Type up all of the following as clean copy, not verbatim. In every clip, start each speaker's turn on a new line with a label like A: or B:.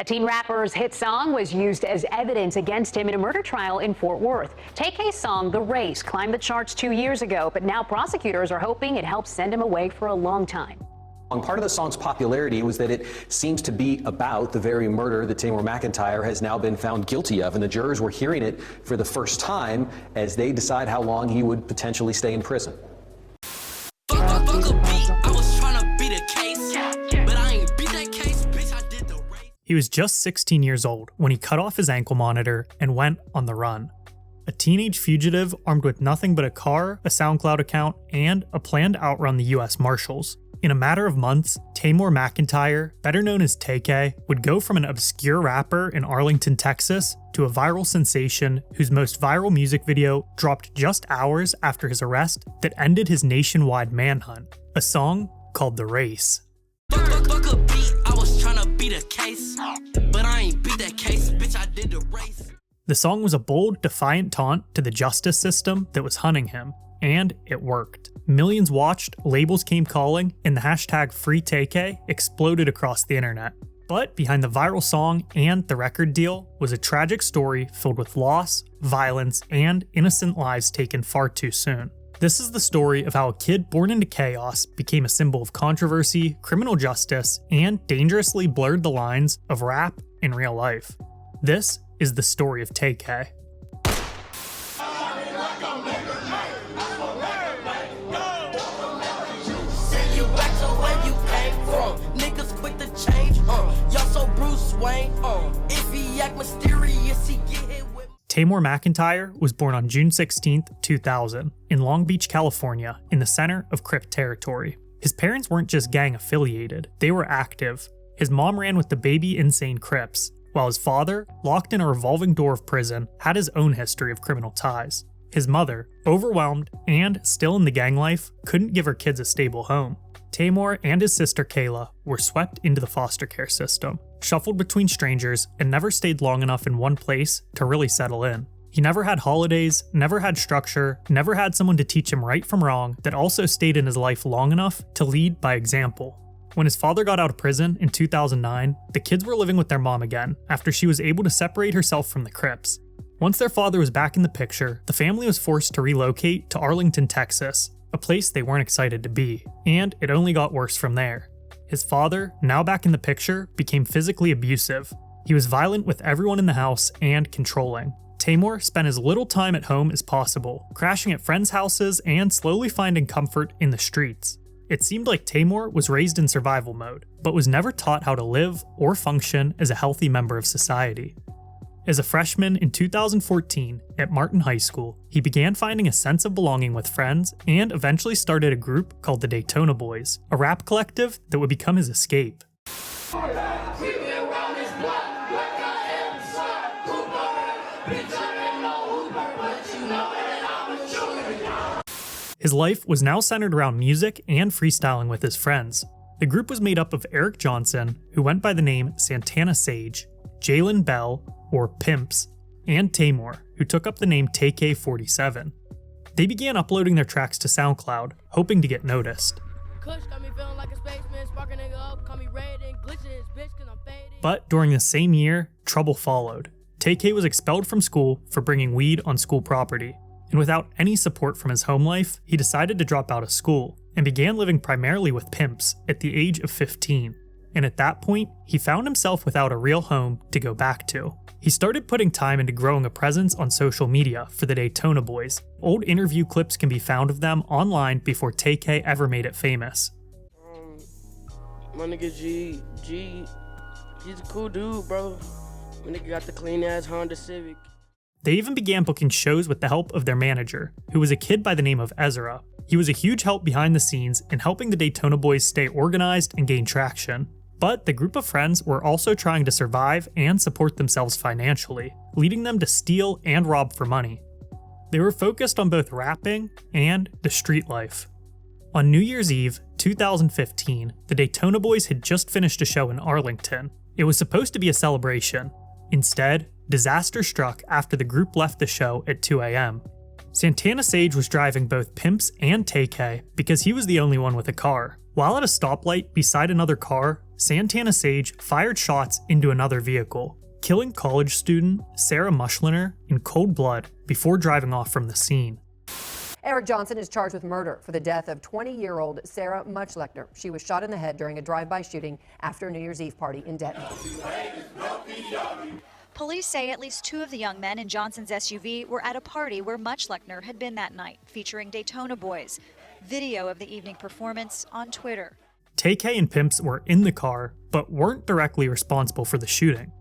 A: A teen rapper's hit song was used as evidence against him in a murder trial in Fort Worth. Tay-K's song, The Race, climbed the charts 2 years ago, but now prosecutors are hoping it helps send him away for a long time.
B: Part of the song's popularity was that it seems to be about the very murder that Tay McIntyre has now been found guilty of, and the jurors were hearing it for the first time as they decide how long he would potentially stay in prison.
C: He was just 16 years old when he cut off his ankle monitor and went on the run. A teenage fugitive armed with nothing but a car, a SoundCloud account, and a plan to outrun the US Marshals. In a matter of months, Tay McIntyre, better known as Tay-K, would go from an obscure rapper in Arlington, Texas, to a viral sensation whose most viral music video dropped just hours after his arrest that ended his nationwide manhunt, a song called The Race. The song was a bold, defiant taunt to the justice system that was hunting him, and it worked. Millions watched, labels came calling, and the hashtag #FreeTay-K exploded across the internet. But behind the viral song and the record deal was a tragic story filled with loss, violence, and innocent lives taken far too soon. This is the story of how a kid born into chaos became a symbol of controversy, criminal justice, and dangerously blurred the lines of rap and real life. This is the story of Tay-K. Tay McIntyre was born on June 16, 2000, in Long Beach, California, in the center of Crip territory. His parents weren't just gang affiliated, they were active. His mom ran with the Baby Insane Crips, while his father, locked in a revolving door of prison, had his own history of criminal ties. His mother, overwhelmed and still in the gang life, couldn't give her kids a stable home. Taymor and his sister Kayla were swept into the foster care system, shuffled between strangers, and never stayed long enough in one place to really settle in. He never had holidays, never had structure, never had someone to teach him right from wrong that also stayed in his life long enough to lead by example. When his father got out of prison in 2009, the kids were living with their mom again after she was able to separate herself from the Crips. Once their father was back in the picture, the family was forced to relocate to Arlington, Texas, a place they weren't excited to be, and it only got worse from there. His father, now back in the picture, became physically abusive. He was violent with everyone in the house and controlling. Taymor spent as little time at home as possible, crashing at friends' houses and slowly finding comfort in the streets. It seemed like Taymor was raised in survival mode, but was never taught how to live or function as a healthy member of society. As a freshman in 2014 at Martin High School, he began finding a sense of belonging with friends and eventually started a group called the Daytona Boys, a rap collective that would become his escape. His life was now centered around music and freestyling with his friends. The group was made up of Eric Johnson, who went by the name Santana Sage, Jalen Bell, or Pimps, and Taymor, who took up the name Tay-K47. They began uploading their tracks to SoundCloud, hoping to get noticed. But during the same year, trouble followed. Tay-K was expelled from school for bringing weed on school property, and without any support from his home life, he decided to drop out of school and began living primarily with Pimps at the age of 15. And at that point, he found himself without a real home to go back to. He started putting time into growing a presence on social media for the Daytona Boys. Old interview clips can be found of them online before Tay-K ever made it famous.
D: My nigga G, he's a cool dude, bro. My nigga got the clean ass Honda Civic.
C: They even began booking shows with the help of their manager, who was a kid by the name of Ezra. He was a huge help behind the scenes in helping the Daytona Boys stay organized and gain traction. But the group of friends were also trying to survive and support themselves financially, leading them to steal and rob for money. They were focused on both rapping and the street life. On New Year's Eve, 2015, the Daytona Boys had just finished a show in Arlington. It was supposed to be a celebration. Instead, disaster struck after the group left the show at 2 a.m. Santana Sage was driving both Pimps and Tay-K because he was the only one with a car. While at a stoplight beside another car, Santana Sage fired shots into another vehicle, killing college student Sarah Mushliner in cold blood before driving off from the scene.
E: Eric Johnson is charged with murder for the death of 20-year-old Sarah Mushliner. She was shot in the head during a drive-by shooting after a New Year's Eve party in Denton.
F: Police say at least 2 of the young men in Johnson's SUV were at a party where Mushliner had been that night, featuring Daytona Boys. Video of the evening performance on Twitter.
C: Tay-K and Pimps were in the car, but weren't directly responsible for the shooting.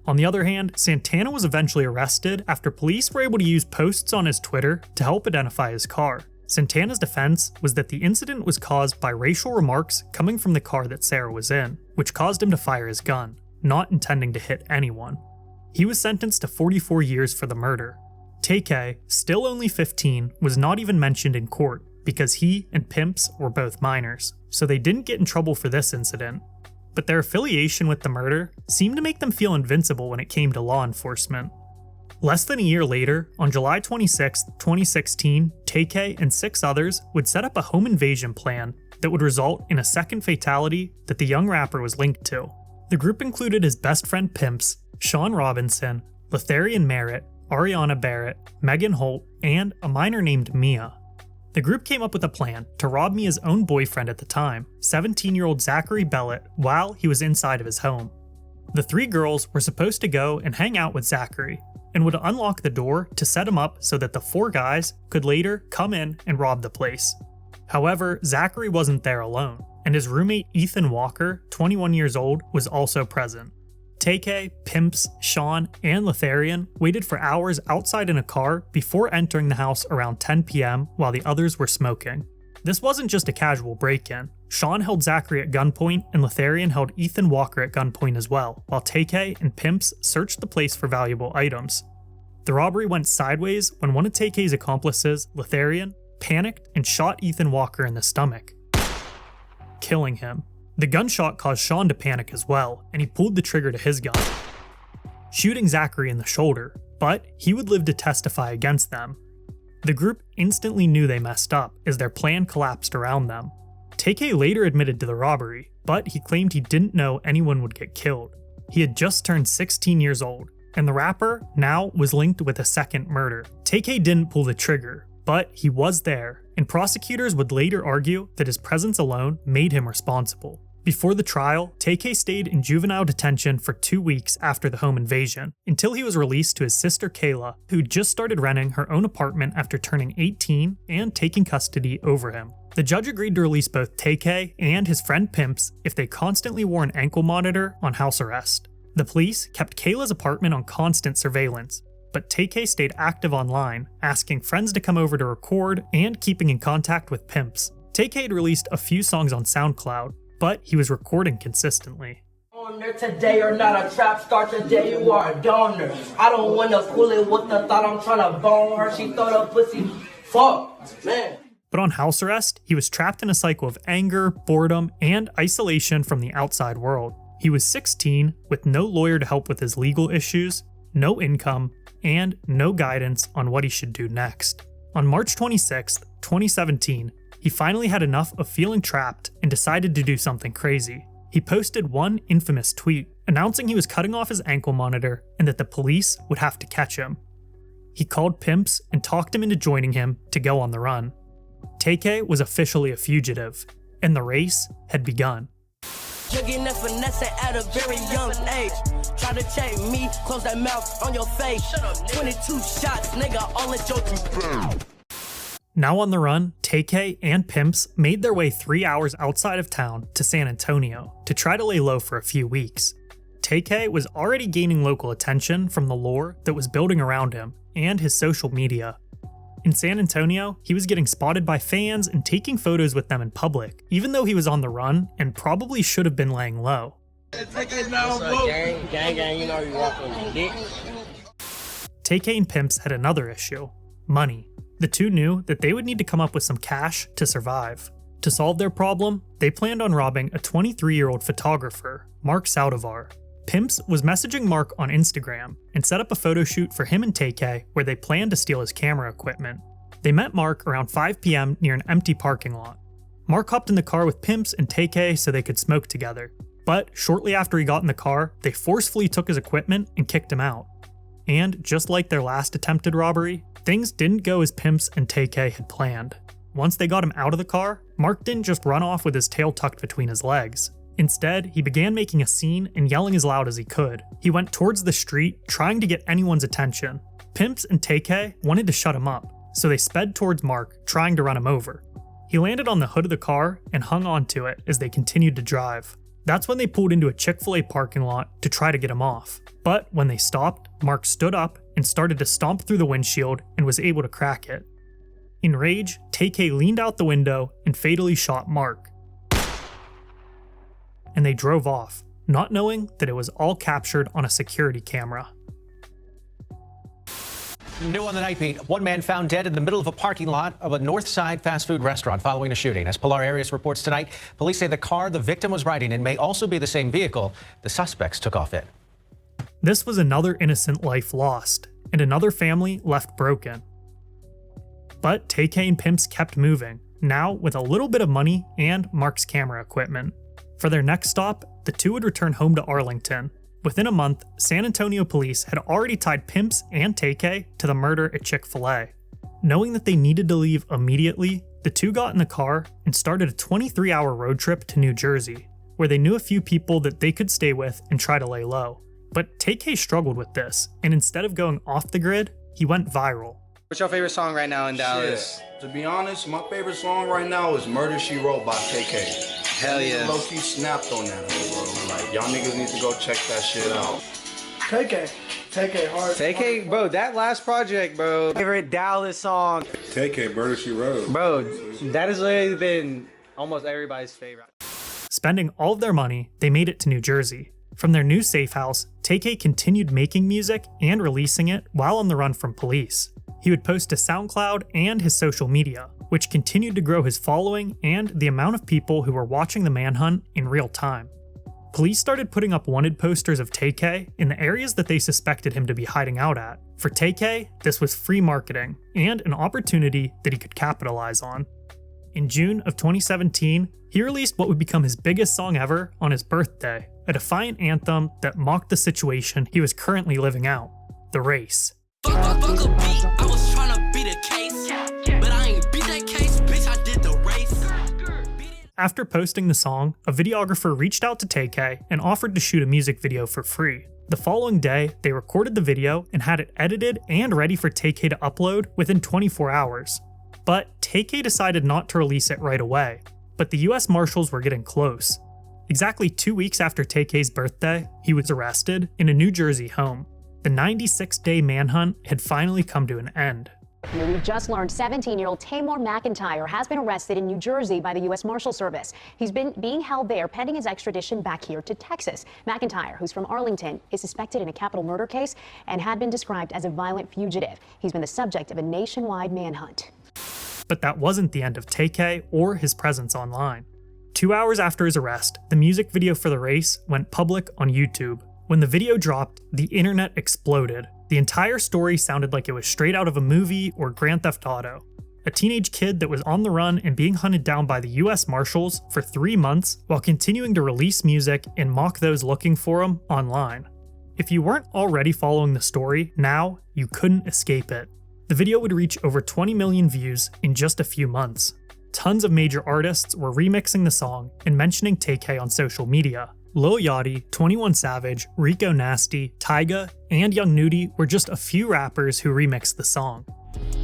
C: On the other hand, Santana was eventually arrested after police were able to use posts on his Twitter to help identify his car. Santana's defense was that the incident was caused by racial remarks coming from the car that Sarah was in, which caused him to fire his gun, not intending to hit anyone. He was sentenced to 44 years for the murder. Tay-K, still only 15, was not even mentioned in court because he and Pimps were both minors, so they didn't get in trouble for this incident. But their affiliation with the murder seemed to make them feel invincible when it came to law enforcement. Less than a year later, on July 26, 2016, Tay-K and 6 others would set up a home invasion plan that would result in a second fatality that the young rapper was linked to. The group included his best friend Pimps, Sean Robinson, Letharian Merritt, Ariana Barrett, Megan Holt, and a minor named Mia. The group came up with a plan to rob Mia's own boyfriend at the time, 17-year-old Zachary Bellett, while he was inside of his home. The 3 girls were supposed to go and hang out with Zachary, and would unlock the door to set him up so that the 4 guys could later come in and rob the place. However, Zachary wasn't there alone, and his roommate Ethan Walker, 21 years old, was also present. Tay-K, Pimps, Sean, and Letharian waited for hours outside in a car before entering the house around 10 p.m. while the others were smoking. This wasn't just a casual break-in. Sean held Zachary at gunpoint, and Letharian held Ethan Walker at gunpoint as well, while Tay-K and Pimps searched the place for valuable items. The robbery went sideways when one of Tay-K's accomplices, Letharian, panicked and shot Ethan Walker in the stomach, killing him. The gunshot caused Sean to panic as well, and he pulled the trigger to his gun, shooting Zachary in the shoulder, but he would live to testify against them. The group instantly knew they messed up as their plan collapsed around them. Tay-K later admitted to the robbery, but he claimed he didn't know anyone would get killed. He had just turned 16 years old, and the rapper now was linked with a second murder. Tay-K didn't pull the trigger, but he was there, and prosecutors would later argue that his presence alone made him responsible. Before the trial, Tay-K stayed in juvenile detention for 2 weeks after the home invasion, until he was released to his sister Kayla, who'd just started renting her own apartment after turning 18 and taking custody over him. The judge agreed to release both Tay-K and his friend Pimps if they constantly wore an ankle monitor on house arrest. The police kept Kayla's apartment on constant surveillance, but Tay-K stayed active online, asking friends to come over to record and keeping in contact with Pimps. Tay-K had released a few songs on SoundCloud, but he was recording consistently.
G: On there today or not a trap start today, you are a donor. I don't wanna pull it with the thought I'm trying to bone her. She thought a pussy. Fuck, man.
C: But on house arrest, he was trapped in a cycle of anger, boredom, and isolation from the outside world. He was 16, with no lawyer to help with his legal issues, no income, and no guidance on what he should do next. On March 26, 2017, he finally had enough of feeling trapped and decided to do something crazy. He posted one infamous tweet announcing he was cutting off his ankle monitor and that the police would have to catch him. He called Pimps and talked him into joining him to go on the run. Tay-K was officially a fugitive, and the race had begun.
G: Jugging and finessing at a very young age. Try to check me, close that mouth on your face. 22 shots, nigga, all at your.
C: Now on the run, Tay-K and Pimps made their way 3 hours outside of town to San Antonio to try to lay low for a few weeks. Tay-K was already gaining local attention from the lore that was building around him and his social media. In San Antonio, he was getting spotted by fans and taking photos with them in public, even though he was on the run and probably should have been laying low. Tay-K and Pimps had another issue: money. The two knew that they would need to come up with some cash to survive. To solve their problem, they planned on robbing a 23-year-old photographer, Mark Saldivar. Pimps was messaging Mark on Instagram and set up a photo shoot for him and Tay-K where they planned to steal his camera equipment. They met Mark around 5 p.m. near an empty parking lot. Mark hopped in the car with Pimps and Tay-K so they could smoke together, But shortly after he got in the car, they forcefully took his equipment and kicked him out. And just like their last attempted robbery, things didn't go as Pimps and Tay-K had planned. Once they got him out of the car, Mark didn't just run off with his tail tucked between his legs. Instead, he began making a scene and yelling as loud as he could. He went towards the street, trying to get anyone's attention. Pimps and Tay-K wanted to shut him up, so they sped towards Mark, trying to run him over. He landed on the hood of the car and hung onto it as they continued to drive. That's when they pulled into a Chick-fil-A parking lot to try to get him off. But when they stopped, Mark stood up and started to stomp through the windshield and was able to crack it. In rage, Tay-K leaned out the window and fatally shot Mark. And they drove off, not knowing that it was all captured on a security camera.
H: New on the night beat, one man found dead in the middle of a parking lot of a North Side fast food restaurant following a shooting. As Pilar Arias reports tonight, police say the car the victim was riding in may also be the same vehicle the suspects took off in.
C: This was another innocent life lost, and another family left broken. But Tay-K and Pimps kept moving, now with a little bit of money and Mark's camera equipment. For their next stop, the two would return home to Arlington. Within a month, San Antonio police had already tied Pimps and Tay-K to the murder at Chick-fil-A. Knowing that they needed to leave immediately, the two got in the car and started a 23-hour road trip to New Jersey, where they knew a few people that they could stay with and try to lay low. But Tay-K struggled with this, and instead of going off the grid, he went viral.
I: What's your favorite song right now in Dallas?
J: To be honest, my favorite song right now is Murder, She Wrote by Tay-K.
I: Hell yeah.
J: Low-key snapped on that, bro. Like, y'all niggas need to go check that shit out.
K: Tay-K hard.
I: Tay-K, bro, that last project, bro. Favorite Dallas song.
J: Tay-K, Murder, She Wrote.
I: Bro, that has literally been almost everybody's favorite.
C: Spending all of their money, they made it to New Jersey. From their new safe house, Tay-K continued making music and releasing it while on the run from police. He would post to SoundCloud and his social media, which continued to grow his following and the amount of people who were watching the manhunt in real time. Police started putting up wanted posters of Tay-K in the areas that they suspected him to be hiding out at. For Tay-K, this was free marketing and an opportunity that he could capitalize on. In June of 2017, he released what would become his biggest song ever on his birthday, a defiant anthem that mocked the situation he was currently living out, the race.
G: Fuck a beat, I was tryna beat a case, but I ain't beat that case, bitch, I did the race.
C: After posting the song, a videographer reached out to Tay-K and offered to shoot a music video for free. The following day, they recorded the video and had it edited and ready for Tay-K to upload within 24 hours. But Tay-K decided not to release it right away. But the US Marshals were getting close. Exactly 2 weeks after Tay-K's birthday, he was arrested in a New Jersey home. The 96-day manhunt had finally come to an end.
A: We've just learned 17-year-old Tamar McIntyre has been arrested in New Jersey by the U.S. Marshal Service. He's been being held there pending his extradition back here to Texas. McIntyre, who's from Arlington, is suspected in a capital murder case and had been described as a violent fugitive. He's been the subject of a nationwide manhunt.
C: But that wasn't the end of Tay-K or his presence online. 2 hours after his arrest, the music video for the race went public on YouTube. When the video dropped, the internet exploded. The entire story sounded like it was straight out of a movie or Grand Theft Auto. A teenage kid that was on the run and being hunted down by the US Marshals for 3 months while continuing to release music and mock those looking for him online. If you weren't already following the story, now you couldn't escape it. The video would reach over 20 million views in just a few months. Tons of major artists were remixing the song and mentioning Tay-K on social media. Lil Yachty, 21 Savage, Rico Nasty, Tyga, and Young Nudy were just a few rappers who remixed the song.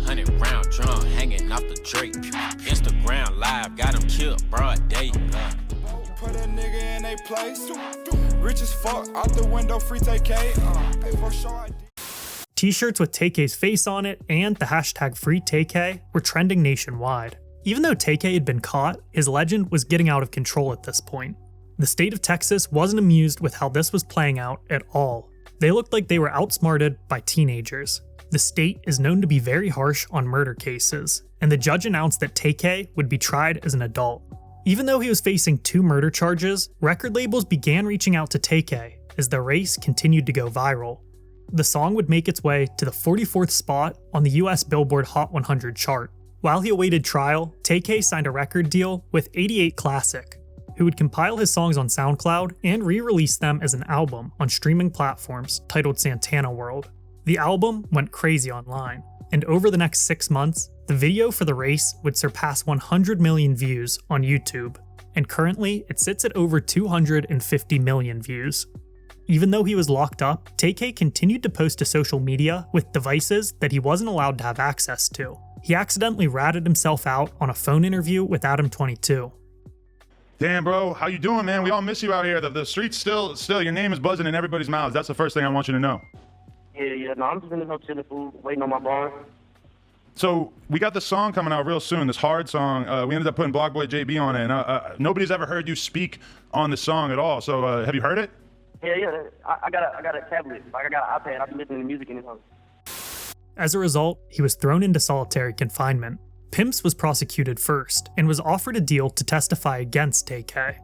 L: 100-round drum hanging off the Drake. Instagram live got him killed broad day.
K: Put a nigga in a place. Rich as fuck out the window, free Tay-K. Pay for sure.
C: T-shirts with Tay-K's face on it and the hashtag #FreeTay-K were trending nationwide. Even though Tay-K had been caught, his legend was getting out of control at this point. The state of Texas wasn't amused with how this was playing out at all. They looked like they were outsmarted by teenagers. The state is known to be very harsh on murder cases, and the judge announced that Tay-K would be tried as an adult. Even though he was facing 2 murder charges, record labels began reaching out to Tay-K as the race continued to go viral. The song would make its way to the 44th spot on the US Billboard Hot 100 chart. While he awaited trial, Tay-K signed a record deal with 88 Classic. who would compile his songs on SoundCloud and re-release them as an album on streaming platforms titled Santana World. The album went crazy online, and over the next 6 months, the video for the race would surpass 100 million views on YouTube, and currently it sits at over 250 million views. Even though he was locked up, Tay-K continued to post to social media with devices that he wasn't allowed to have access to. He accidentally ratted himself out on a phone interview with Adam 22.
M: Damn, bro, how you doing, man? We all miss you out here. The streets still, your name is buzzing in everybody's mouths. That's the first thing I want you to know.
N: Yeah, no, I'm just in the chilling food, waiting on my bar.
M: So we got this song coming out real soon, this hard song. We ended up putting Block Boy JB on it, and nobody's ever heard you speak on the song at all. So have you heard it?
N: Yeah, I got a tablet, like I got an iPad. I've been listening to music in this house.
C: As a result, he was thrown into solitary confinement. Pimps was prosecuted first and was offered a deal to testify against Tay-K.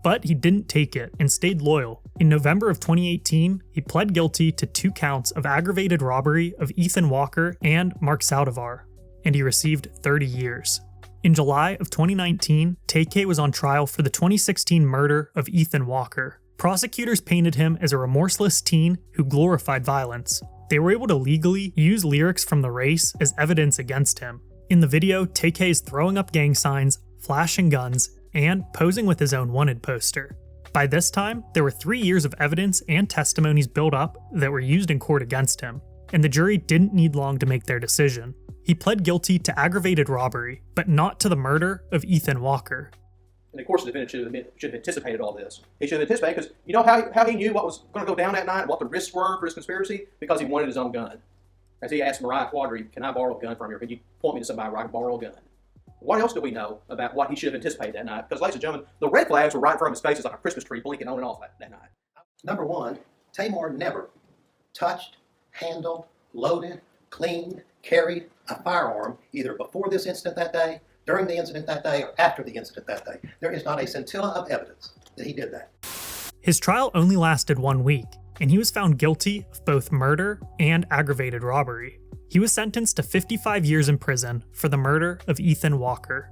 C: But he didn't take it and stayed loyal. In November of 2018, he pled guilty to 2 counts of aggravated robbery of Ethan Walker and Mark Saldivar, and he received 30 years. In July of 2019, Tay-K was on trial for the 2016 murder of Ethan Walker. Prosecutors painted him as a remorseless teen who glorified violence. They were able to legally use lyrics from the race as evidence against him. In the video, Tay-K is throwing up gang signs, flashing guns, and posing with his own wanted poster. By this time, there were 3 years of evidence and testimonies built up that were used in court against him, and the jury didn't need long to make their decision. He pled guilty to aggravated robbery, but not to the murder of Ethan Walker.
O: And of course, the defendant should have anticipated all this. He should have anticipated, because you know how he knew what was going to go down that night, what the risks were for his conspiracy? Because he wanted his own gun. As he asked Mariah Quadri, can I borrow a gun from you? Can you point me to somebody where I can borrow a gun? What else do we know about what he should have anticipated that night? Because, ladies and gentlemen, the red flags were right in front of his face like a Christmas tree blinking on and off that night.
P: Number one, Tamar never touched, handled, loaded, cleaned, carried a firearm either before this incident that day, during the incident that day, or after the incident that day. There is not a scintilla of evidence that he did that.
C: His trial only lasted 1 week, and he was found guilty of both murder and aggravated robbery. He was sentenced to 55 years in prison for the murder of Ethan Walker.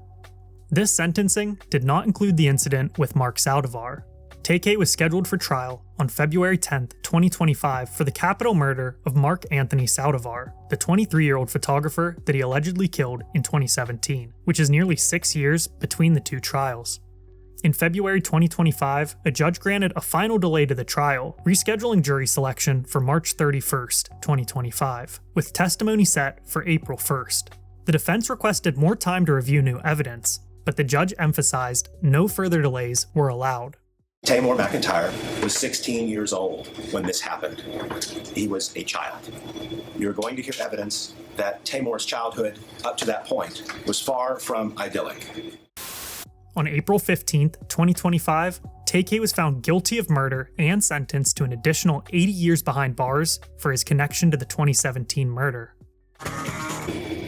C: This sentencing did not include the incident with Mark Saldivar. Tay-K was scheduled for trial on February 10, 2025 for the capital murder of Mark Anthony Saldivar, the 23-year-old photographer that he allegedly killed in 2017, which is nearly 6 years between the 2 trials. In February 2025, a judge granted a final delay to the trial, rescheduling jury selection for March 31st, 2025, with testimony set for April 1st. The defense requested more time to review new evidence, but the judge emphasized no further delays were allowed.
P: Tamar McIntyre was 16 years old when this happened. He was a child. You're going to hear evidence that Tamar's childhood up to that point was far from idyllic.
C: On April 15, 2025, Tay-K was found guilty of murder and sentenced to an additional 80 years behind bars for his connection to the 2017 murder.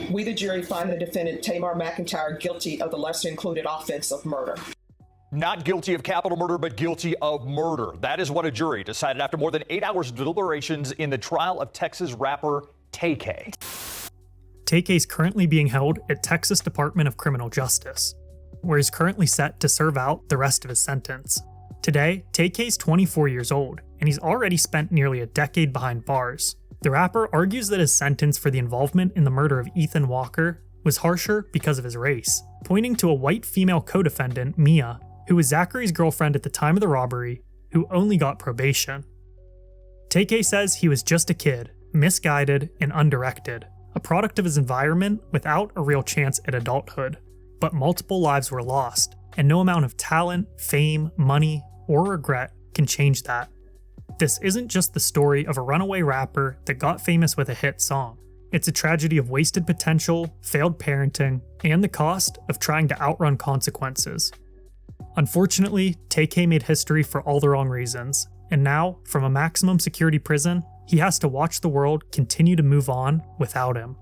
Q: We, the jury, find the defendant Tamar McIntyre guilty of the lesser-included offense of murder.
R: Not guilty of capital murder, but guilty of murder. That is what a jury decided after more than 8 hours of deliberations in the trial of Texas rapper Tay-K.
C: Tay-K is currently being held at Texas Department of Criminal Justice, where he's currently set to serve out the rest of his sentence. Today, Tay-K is 24 years old, and he's already spent nearly a decade behind bars. The rapper argues that his sentence for the involvement in the murder of Ethan Walker was harsher because of his race, pointing to a white female co-defendant, Mia, who was Zachary's girlfriend at the time of the robbery, who only got probation. Tay-K says he was just a kid, misguided and undirected, a product of his environment without a real chance at adulthood. But multiple lives were lost, and no amount of talent, fame, money, or regret can change that. This isn't just the story of a runaway rapper that got famous with a hit song. It's a tragedy of wasted potential, failed parenting, and the cost of trying to outrun consequences. Unfortunately, Tay-K made history for all the wrong reasons, and now, from a maximum security prison, he has to watch the world continue to move on without him.